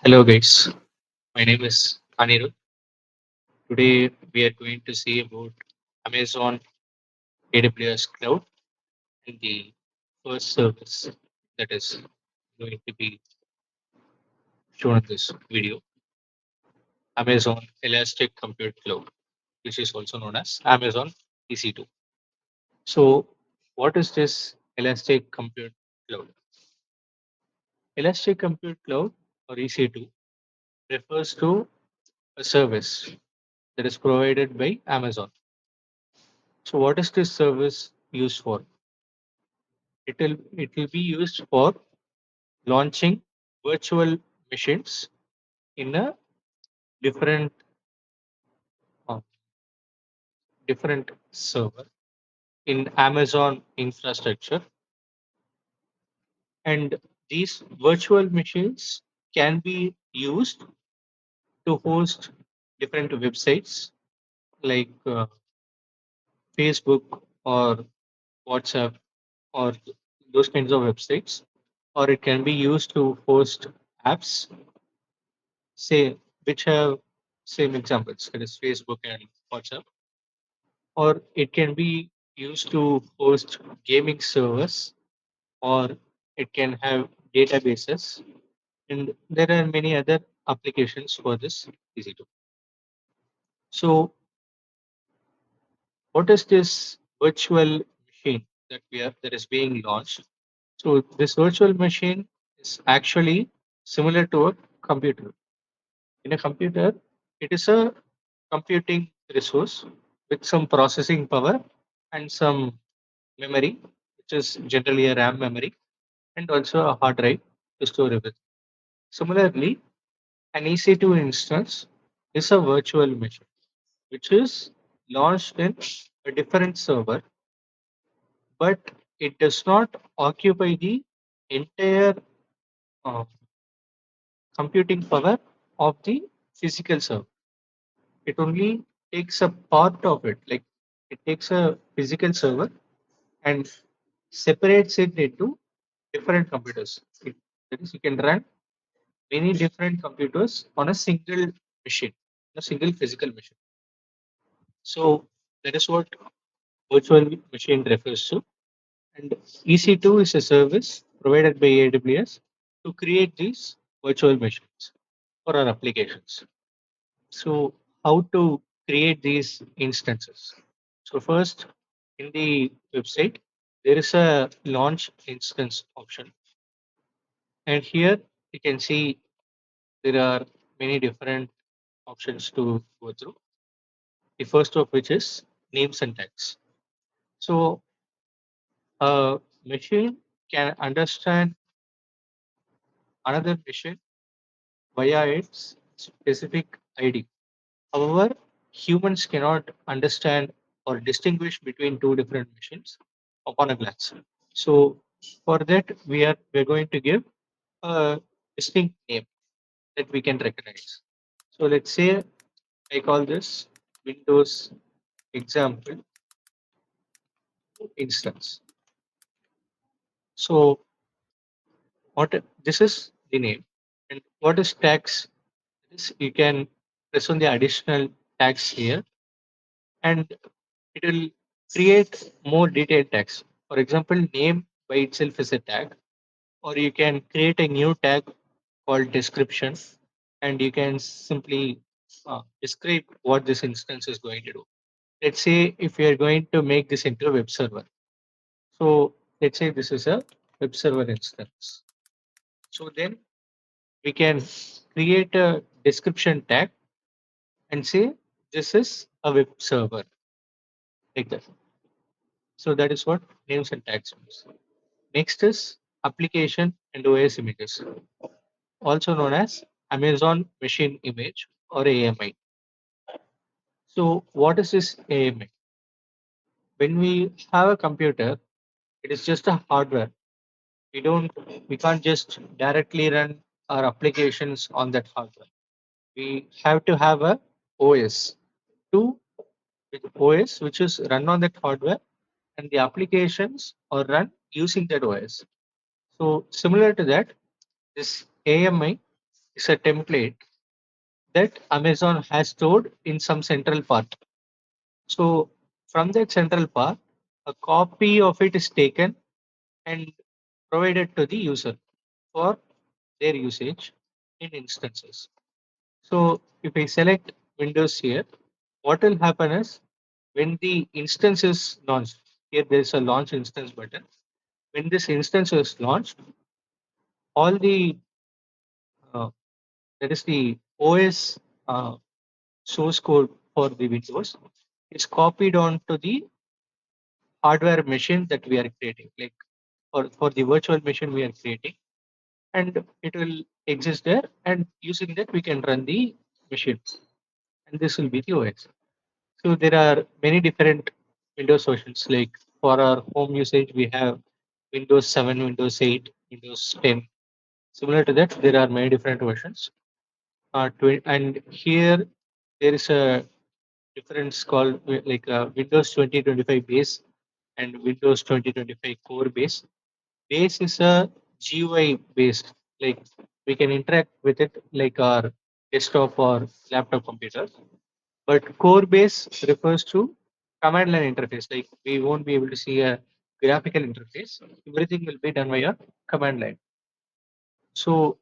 Hello guys, my name is Anirudh. Today we are going to see about Amazon AWS Cloud and the first service that is going to be shown in this video, Amazon Elastic Compute Cloud, which is also known as Amazon EC2. So what is this Elastic Compute Cloud? Elastic Compute Cloud or EC2 refers to a service that is provided by Amazon. So what is this service used for? It will be used for launching virtual machines in a different uh, different server in Amazon infrastructure, and these virtual machines can be used to host different websites like Facebook or WhatsApp or those kinds of websites, or it can be used to host apps, say which have same examples, that is Facebook and WhatsApp, or it can be used to host gaming servers, or it can have databases, and there are many other applications for this EC2. So what is this virtual machine that is being launched? So this virtual machine is actually similar to a computer. In a computer, it is a computing resource with some processing power and some memory, which is generally a RAM memory, and also a hard drive to store everything. Similarly, an EC2 instance is a virtual machine, which is launched in a different server, but it does not occupy the entire uh, computing power of the physical server. It only takes a part of it, like it takes a physical server and separates it into different computers. That is, you can run many different computers on a single machine, a single physical machine. So that is what virtual machine refers to. And EC2 is a service provided by AWS to create these virtual machines for our applications. So how to create these instances? So first, in the website, there is a launch instance option. And here you can see there are many different options to go through. The first of which is name syntax. So a machine can understand another machine via its specific ID. However, humans cannot understand or distinguish between two different machines upon a glance. So for that, we're going to give a distinct name that we can recognize. So let's say I call this Windows example instance. So what this is the name, and what is tags? This you can press on the additional tags here, and it will create more detailed tags. For example, name by itself is a tag, or you can create a new tag called description, and you can simply describe what this instance is going to do. Let's say if we are going to make this into a web server. So let's say this is a web server instance. So then we can create a description tag and say this is a web server, like that. So that is what names and tags means. Next is application and OS images, also known as Amazon Machine Image or AMI. So what is this AMI? When we have a computer, it is just a hardware. We don't we can't just directly run our applications on that hardware. We have to have a OS to with OS which is run on that hardware, and the applications are run using that OS. So similar to that, this AMI is a template that Amazon has stored in some central part. So from that central part, a copy of it is taken and provided to the user for their usage in instances. So if I select Windows here, what will happen is when the instance is launched, here there is a launch instance button. When this instance is launched, all the uh, that is the OS source code for the Windows is copied onto the hardware machine that we are creating, like for the virtual machine we are creating, and it will exist there. And using that, we can run the machine, and this will be the OS. So there are many different Windows versions. Like for our home usage, we have Windows 7, Windows 8, Windows 10. Similar to that, there are many different versions. And here there is a difference called Windows 2025 base and Windows 2025 core base. Base is a GUI based, like we can interact with it like our desktop or laptop computers. But core base refers to command line interface. Like we won't be able to see a graphical interface. Everything will be done via command line. So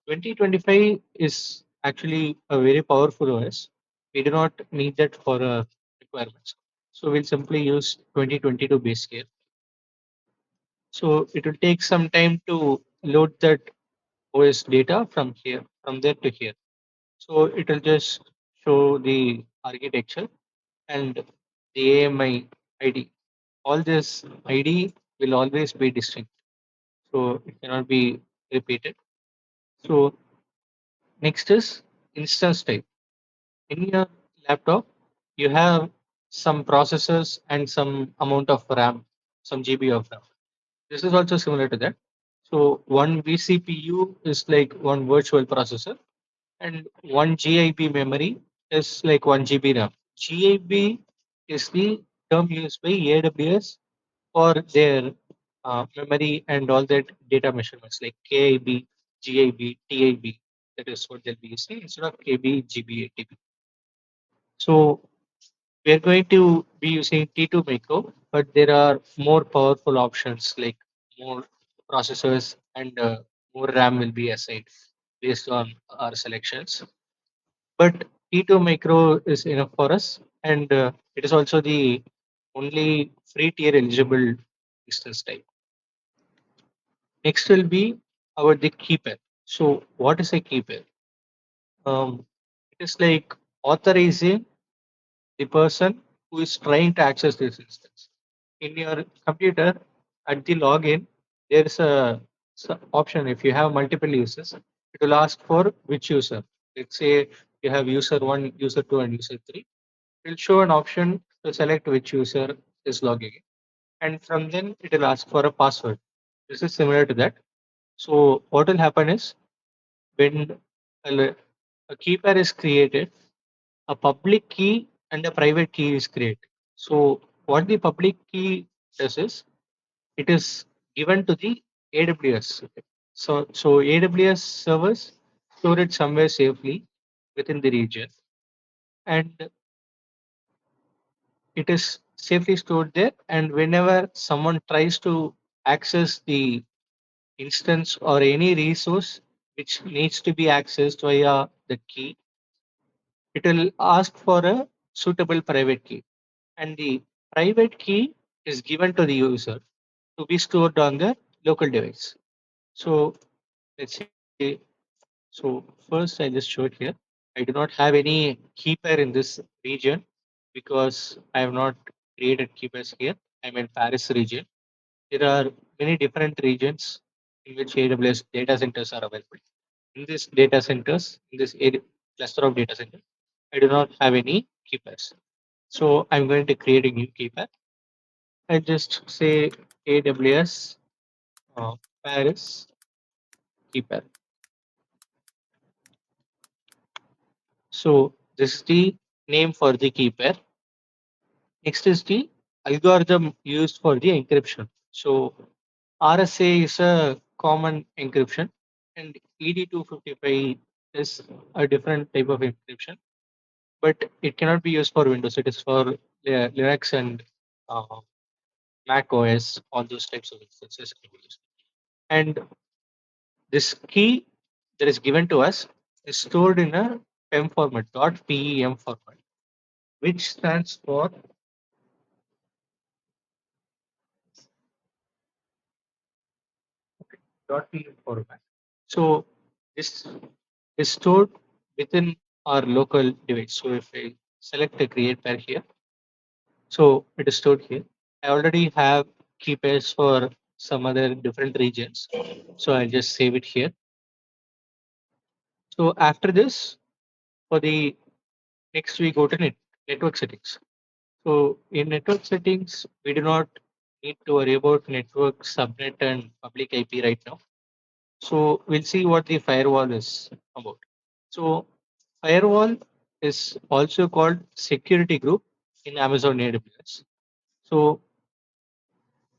2025 is actually a very powerful OS. We do not need that for requirements. So we'll simply use 2022 base here. So it will take some time to load that OS data from here, from there to here. So it will just show the architecture and the AMI ID. All this ID will always be distinct. So it cannot be repeated. So next is instance type. In your laptop, you have some processors and some amount of RAM, some GB of RAM. This is also similar to that. So one vCPU is like one virtual processor, and one GIB memory is like 1 GB RAM. GIB is the term used by AWS for their memory and all that data measurements like KIB, GIB, TIB. That is what they'll be using instead of KB, GB, ATB. So we are going to be using T2 micro, but there are more powerful options like more processors and more RAM will be assigned based on our selections. But T2 micro is enough for us, and it is also the only free tier eligible instance type. Next will be our the key pair. So what is a key pair? It is like authorizing the person who is trying to access this instance. In your computer, at the login, there is a option. If you have multiple users, it will ask for which user. Let's say you have user one, user two, and user three. It will show an option to select which user is logging in. And from then, it will ask for a password. This is similar to that. So what will happen is when a key pair is created, a public key and a private key is created. So what the public key does is it is given to the AWS. So AWS servers store it somewhere safely within the region, and it is safely stored there. And whenever someone tries to access the instance or any resource which needs to be accessed via the key, it will ask for a suitable private key, and the private key is given to the user to be stored on the local device. So let's say, so first I just showed here. I do not have any key pair in this region because I have not created key pairs here. I'm in Paris region. There are many different regions in which AWS data centers are available. In these data centers, in this cluster of data centers, I do not have any key pairs. So I'm going to create a new key pair. I just say AWS Paris key pair. So this is the name for the key pair. Next is the algorithm used for the encryption. So RSA is a common encryption, and ED255 is a different type of encryption, but it cannot be used for Windows. It is for Linux and uh, Mac OS, all those types of instances can be used. And this key that is given to us is stored in a PEM format, .pem format, which stands for .pem format. So this is stored within our local device. So if I select the create pair here, so it is stored here. I already have key pairs for some other different regions. So I'll just save it here. So after this, for the next we go to network settings. So in network settings, we do not need to worry about network subnet and public IP right now. So we'll see what the firewall is about. So firewall is also called security group in Amazon AWS. So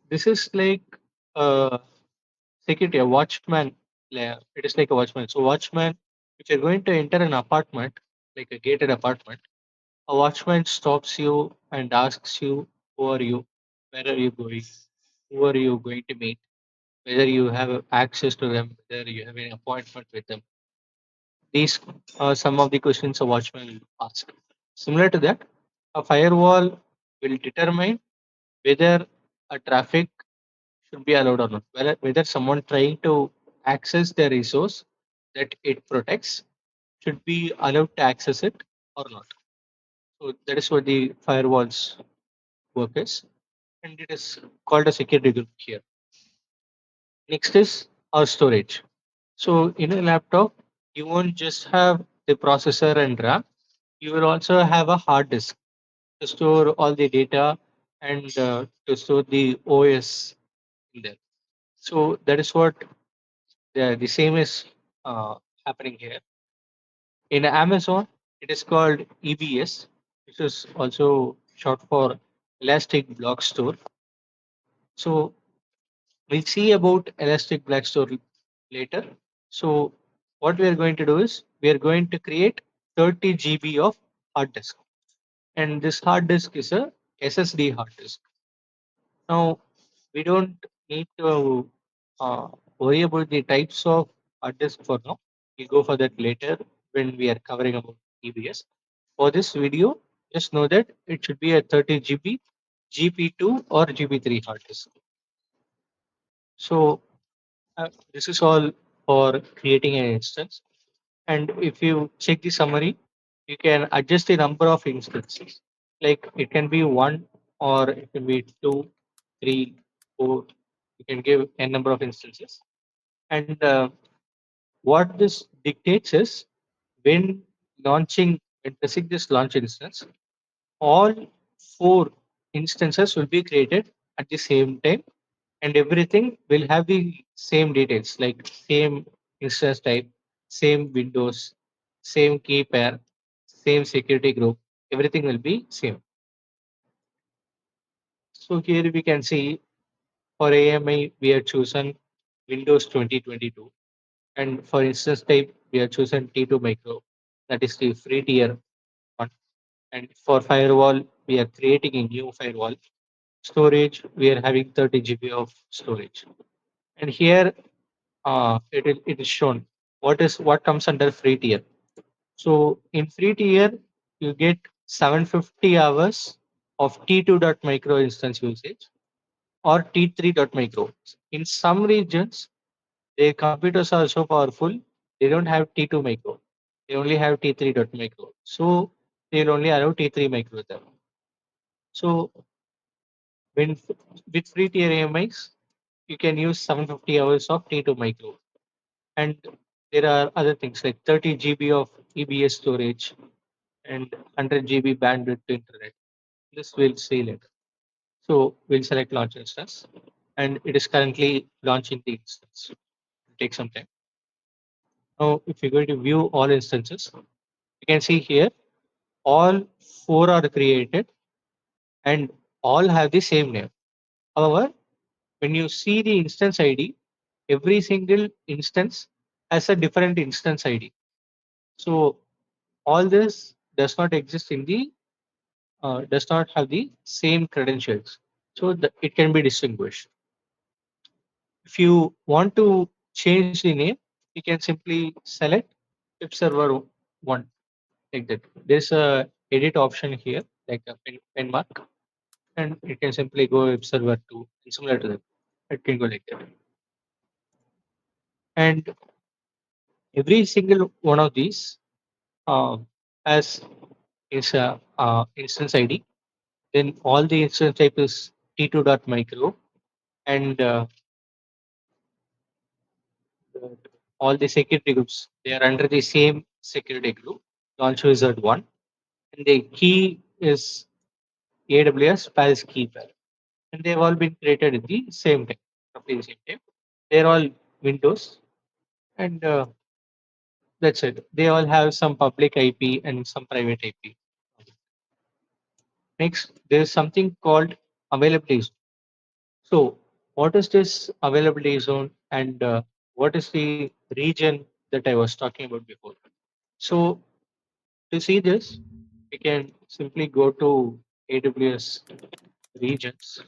this is like a security, a watchman layer. It is like a watchman. So watchman, if you're going to enter an apartment, like a gated apartment, a watchman stops you and asks you, who are you? Where are you going? Who are you going to meet? Whether you have access to them, whether you have an appointment with them. These are some of the questions a watchman will ask. Similar to that, a firewall will determine whether a traffic should be allowed or not, whether someone trying to access the resource that it protects should be allowed to access it or not. So that is what the firewall's work is, and it is called a security group here. Next is our storage. So in a laptop, you won't just have the processor and RAM. You will also have a hard disk to store all the data and to store the OS in there. So that is what the same is uh, happening here. In Amazon, it is called EBS, which is also short for Elastic Block Store. So we'll see about Elastic Block Store later. So what we are going to do is we are going to create 30 GB of hard disk, and this hard disk is a SSD hard disk. Now we don't need to worry about the types of hard disk for now. We'll go for that later when we are covering about EBS. For this video, just know that it should be a 30 GB, GP2 or GP3 hard disk. So this is all for creating an instance. And if you check the summary, you can adjust the number of instances. Like it can be one or it can be two, three, four. You can give n number of instances. And what this dictates is when when pressing this launch instance, all four instances will be created at the same time, and everything will have the same details like same instance type, same windows, same key pair, same security group. Everything will be same. So here we can see for AMI we have chosen Windows 2022, and for instance type we have chosen T2 Micro, that is the free tier one. And for firewall we are creating a new firewall. Storage we are having 30 GB of storage, and here it is shown what comes under free tier. So in free tier, you get 750 hours of T2.micro instance usage or T3.micro. In some regions, their computers are so powerful, they don't have T2 micro. They only have T3.micro. So they'll only allow T3 micro there. So when with free tier AMIs, you can use 750 hours of T2 micro. And there are other things like 30 GB of EBS storage and 100 GB bandwidth to internet. This we'll see later. So we'll select launch instance, and it is currently launching the instance. It'll take some time. Now, if you're going to view all instances, you can see here all four are created and all have the same name. However, when you see the instance ID, every single instance has a different instance ID. So all this does not exist in the does not have the same credentials. So it can be distinguished. If you want to change the name, you can simply select web server one like that. There's a edit option here, like a pen mark, and it can simply go web server two and similar to that. It can go like that. And every single one of these uh, has is a instance ID. Then all the instance type is t2.micro, and all the security groups, they are under the same security group, launch wizard one, and the key is AWS Paris key pair, and they've all been created at the same time, roughly the same time. They're all Windows, and that's it. They all have some public IP and some private IP. Next, there's something called availability zone. So, what is this availability zone, and what is the region that I was talking about before? So, to see this, we can simply go to AWS regions.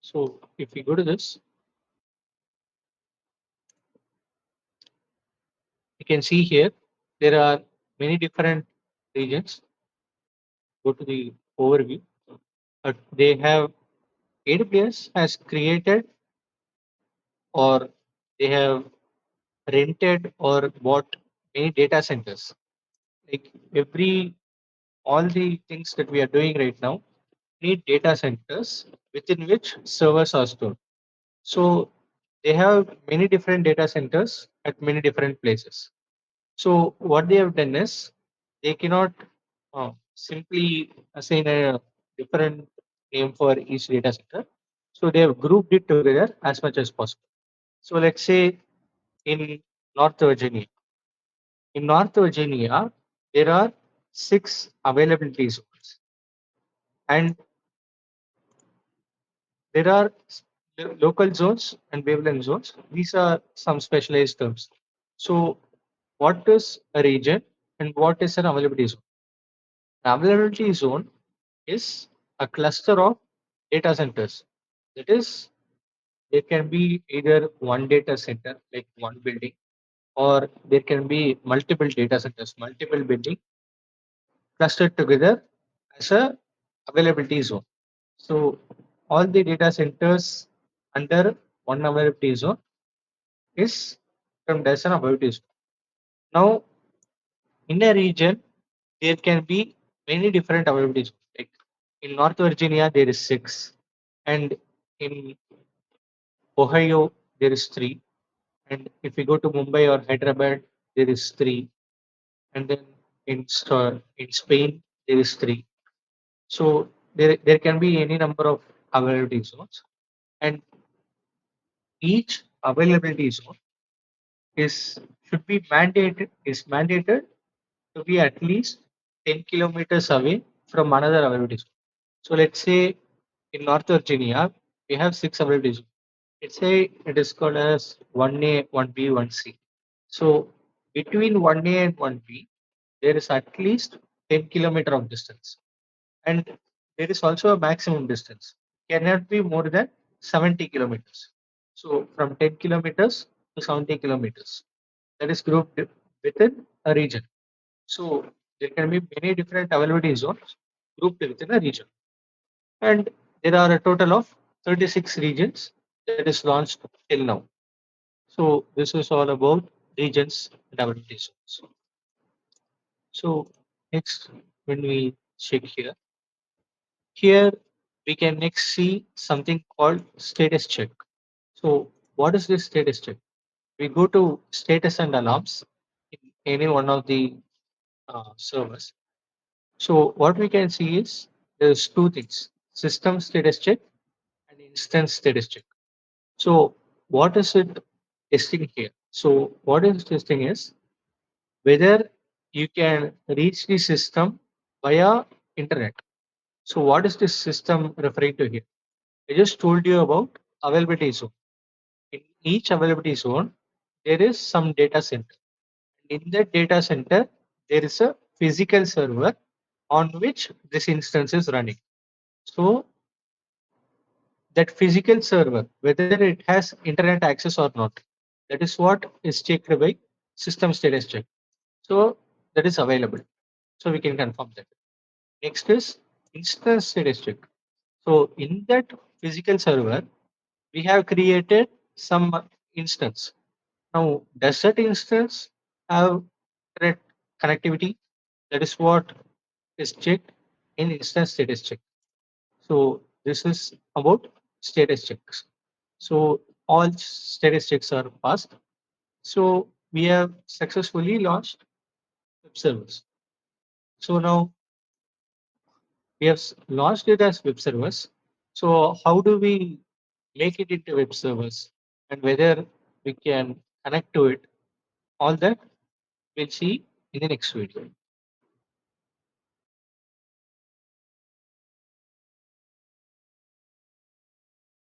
So, if we go to this, you can see here there are many different regions. Go to the overview. They have AWS has created, or they have rented or bought many data centers. Like every all the things that we are doing right now need data centers within which servers are stored. So they have many different data centers at many different places. So what they have done is they cannot simply assign a different name for each data center. So they have grouped it together as much as possible. So let's say in North Virginia. In North Virginia, there are six availability zones, and there are local zones and wavelength zones. These are some specialized terms. So, what is a region and what is an availability zone? An availability zone is a cluster of data centers. That is, there can be either one data center, like one building, or there can be multiple data centers, multiple buildings clustered together as a availability zone. So all the data centers under one availability zone is termed as an availability zone. Now in a region there can be many different availability zones. Like in North Virginia there is six, and in Ohio there is three, and if we go to Mumbai or Hyderabad there is three, and then in Spain there is three. So there can be any number of availability zones, and each availability zone is mandated to be at least 10 kilometers away from another availability zone. So let's say in North Virginia we have six availability zones. Let's say it is called as 1A, 1B, 1C. So between 1A and 1B there is at least 10 kilometer of distance. And there is also a maximum distance, cannot be more than 70 kilometers. So from 10 kilometers to 70 kilometers, that is grouped within a region. So there can be many different availability zones grouped within a region. And there are a total of 36 regions that is launched till now. So this is all about regions and availability zones. So next, when we check here, here we can next see something called status check. So what is this status check? We go to status and alarms in any one of the servers. So what we can see is there's two things: system status check and instance status check. So what is it testing here? So what is testing is whether you can reach the system via internet. So what is this system referring to here? I just told you about availability zone. each availability zone, there is some data center. In that data center, there is a physical server on which this instance is running. So that physical server, whether it has internet access or not, that is what is checked by system status check. So that is available. So we can confirm that. Next is instance status check. So in that physical server, we have created some instance. Now, does that instance have internet connectivity? That is what is checked in instance status check. So this is about status checks. So all status checks are passed. So we have successfully launched web servers. So now we have launched it as web servers. So how do we make it into web servers and whether we can connect to it? All that we'll see in the next video.